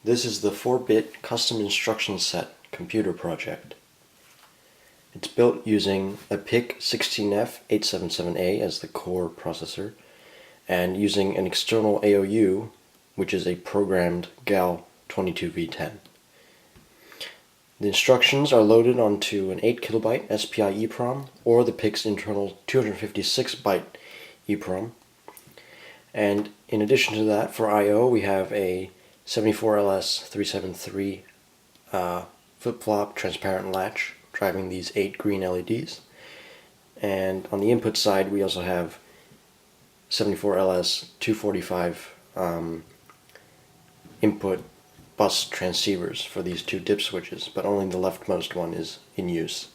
This is the 4-bit custom instruction set computer project. It's built using a PIC16F877A as the core processor and using an external AOU, which is a programmed GAL22V10. The instructions are loaded onto an 8 kilobyte SPI EEPROM or the PIC's internal 256 byte EEPROM. And in addition to that, for I/O, we have a 74LS373 flip-flop transparent latch driving these 8 green LEDs. And on the input side, we also have 74LS245 input bus transceivers for these 2 dip switches, but only the leftmost one is in use.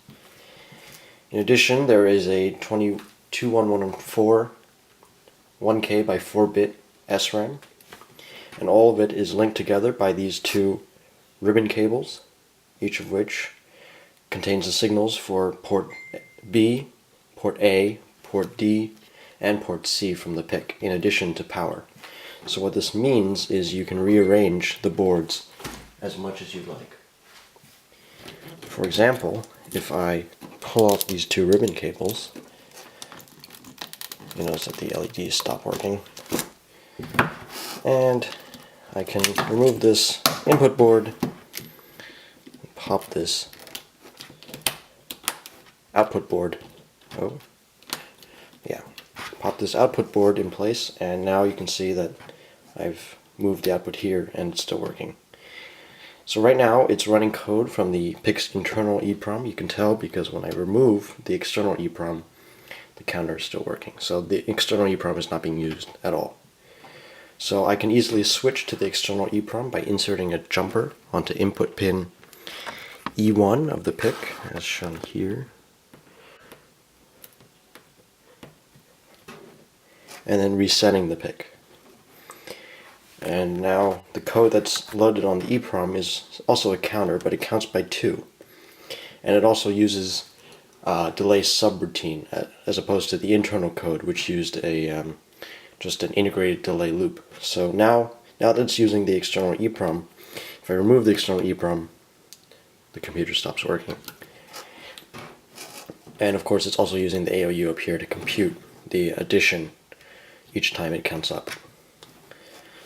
In addition, there is a 22114 1K by 4-bit SRAM, and all of it is linked together by these 2 ribbon cables, each of which contains the signals for port B, port A, port D, and port C from the PIC, in addition to power. So what this means is you can rearrange the boards as much as you'd like. For example, if I pull off these 2 ribbon cables, you notice that the LEDs stop working. And I can remove this input board, pop this output board. Pop this output board in place, and now you can see that I've moved the output here and it's still working. So right now it's running code from the PIC's internal EEPROM. You can tell because when I remove the external EEPROM, the counter is still working. So the external EEPROM is not being used at all. So I can easily switch to the external EEPROM by inserting a jumper onto input pin E1 of the PIC, as shown here. And then resetting the PIC. And now the code that's loaded on the EEPROM is also a counter, but it counts by 2. And it also uses delay subroutine as opposed to the internal code, which used a just an integrated delay loop. So now that it's using the external EEPROM, if I remove the external EEPROM, the computer stops working. And of course it's also using the AOU up here to compute the addition each time it counts up.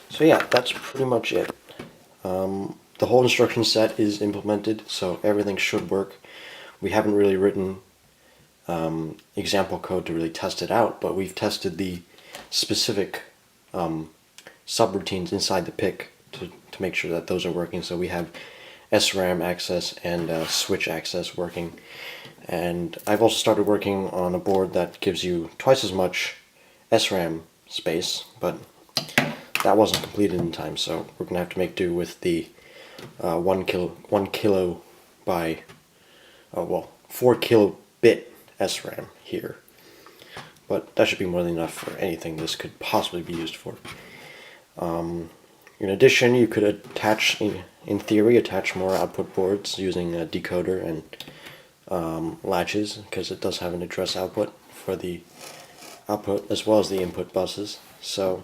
So yeah, that's pretty much it. The whole instruction set is implemented, so everything should work. We haven't really written example code to really test it out, but we've tested the specific subroutines inside the PIC to make sure that those are working. So we have SRAM access and switch access working. And I've also started working on a board that gives you twice as much SRAM space, but that wasn't completed in time, so we're going to have to make do with the 1 kilo by 4 kilobit SRAM here. But that should be more than enough for anything this could possibly be used for. In addition, you could attach, in theory, attach more output boards using a decoder and latches, because it does have an address output for the output as well as the input buses. So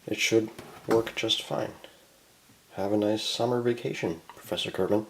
it should work just fine. Have a nice summer vacation, Professor Kurtman.